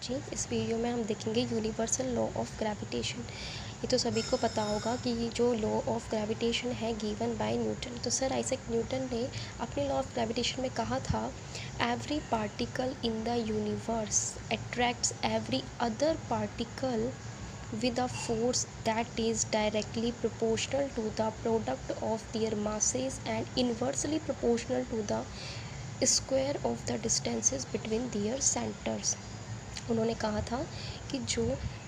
Watching. इस video में हम देखेंगे यूनिवर्सल लॉ ऑफ ग्रेविटेशन। ये तो सभी को पता होगा कि ये जो लॉ ऑफ ग्रेविटेशन है गिवन बाय न्यूटन। तो सर आइजैक न्यूटन ने अपने लॉ ऑफ ग्रेविटेशन में कहा था, every particle in the universe attracts every other particle with a force that is directly proportional to the product of their masses and inversely proportional to the square of the distances between their centers। उन्होंने कहा था कि जो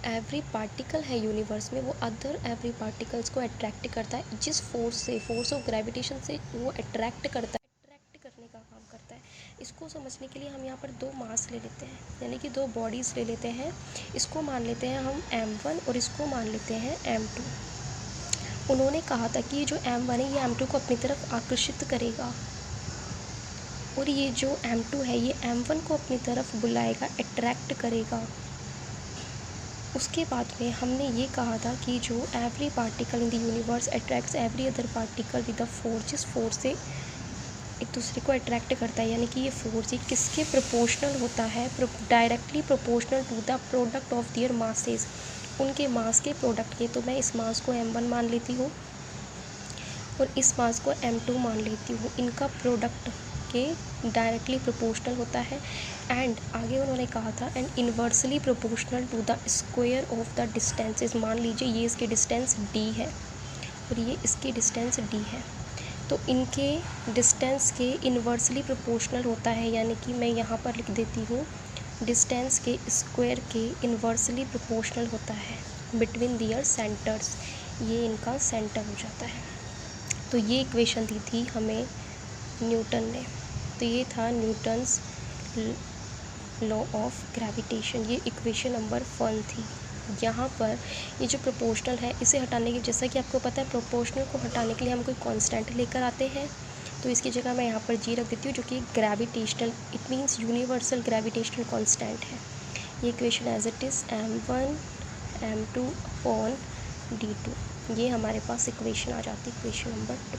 every particle है universe में वो other every particles को attract करता है, जिस फोर्स ऑफ ग्रेविटेशन से वो अट्रैक्ट करता है, अट्रैक्ट करने का काम करता है। इसको समझने के लिए हम यहाँ पर दो मास ले लेते हैं, यानी कि दो बॉडीज़ ले लेते हैं। इसको मान लेते हैं हम m1 और इसको मान लेते हैं m2। उन्होंने कहा था कि ये जो m1 है ये m2 को अपनी तरफ आकर्षित करेगा और ये जो m2 है ये m1 को अपनी तरफ बुलाएगा, अट्रैक्ट करेगा। उसके बाद में हमने ये कहा था कि जो every particle in the universe attracts every other particle with the force, जिस फोर्स से एक दूसरे को अट्रैक्ट करता है, यानी कि ये फोर्स ये किसके प्रोपोर्शनल होता है, directly proportional to the product of their masses, उनके मास के प्रोडक्ट के। तो मैं इस मास को m1 मान लेती हूँ और इस मास को m2 मान लेती हूँ। इनका प्रोडक्ट के डायरेक्टली प्रोपोर्शनल होता है। एंड आगे उन्होंने कहा था and inversely proportional to the square of the distances. मान लीजिए ये इसकी डिस्टेंस d है और ये इसकी डिस्टेंस d है, तो इनके डिस्टेंस के इन्वर्सली प्रोपोर्शनल होता है, यानी कि मैं यहाँ पर लिख देती हूँ डिस्टेंस के स्क्वायर के इन्वर्सली प्रोपोर्शनल होता है बिटवीन दियर सेंटर्स। ये इनका सेंटर हो जाता है। तो ये इक्वेशन दी थी हमें न्यूटन ने। तो ये था न्यूटन्स लॉ ऑफ ग्रेविटेशन। ये इक्वेशन नंबर 1 थी। यहाँ पर ये जो प्रोपोर्शनल है इसे हटाने की, जैसा कि आपको पता है प्रोपोर्शनल को हटाने के लिए हम कोई कांस्टेंट लेकर आते हैं, तो इसकी जगह मैं यहाँ पर जी रख देती हूँ, जो कि gravitational, it means universal gravitational constant है। ये equation as it is m1 m2 upon d2, ये हमारे पास इक्वेशन आ जाती है, इक्वेशन नंबर 2।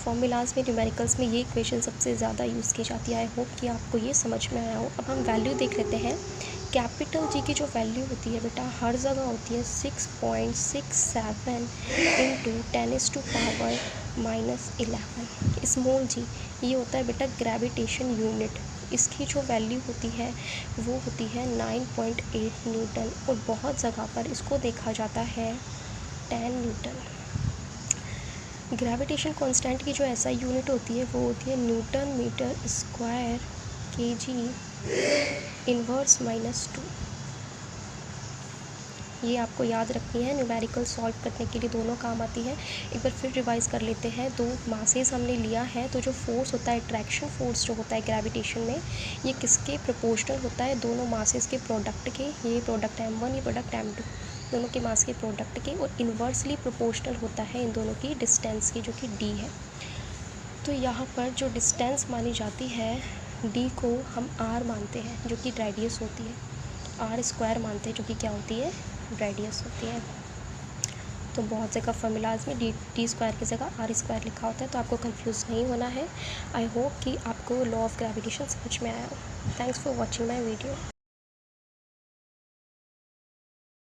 फॉर्मूलाज में, न्यूमेरिकल्स में ये इक्वेशन सबसे ज़्यादा यूज़ की जाती है। आई होप कि आपको ये समझ में आया हो। अब हम वैल्यू देख लेते हैं। कैपिटल जी की जो वैल्यू होती है बेटा हर जगह होती है 6.67 इंटू 10⁻⁻11। स्मॉल जी ये होता है बेटा ग्रेविटेशन यूनिट। इसकी जो वैल्यू होती है वो होती है 9.8 न्यूटन और बहुत जगह पर इसको देखा जाता है 10 न्यूटन। ग्रेविटेशन कांस्टेंट की जो ऐसा यूनिट होती है वो होती है newton metre square kg inverse -2। ये आपको याद रखनी है, न्यूमेरिकल सॉल्व करने के लिए दोनों काम आती है। एक बार फिर रिवाइज कर लेते हैं। दो मासेस हमने लिया है, तो जो फोर्स होता है, अट्रैक्शन फोर्स जो होता है ग्रेविटेशन में, ये किसके प्रोपोर्शनल होता है, दोनों मासेस के प्रोडक्ट के। ये प्रोडक्ट m1, ये प्रोडक्ट m2, दोनों के मास के प्रोडक्ट के। और इन्वर्सली प्रोपोर्शनल होता है इन दोनों की डिस्टेंस की, जो कि d है। तो यहाँ पर जो डिस्टेंस मानी जाती है d को हम r मानते हैं, जो कि रेडियस होती है, r² मानते हैं, जो कि क्या होती है, रेडियस होती है। तो बहुत जगह फॉर्मूलाज में d² की जगह r² लिखा होता है, तो आपको कंफ्यूज नहीं होना है। आई होप कि आपको लॉ ऑफ ग्रेविटेशन समझ में आया हो। Thanks for watching my video.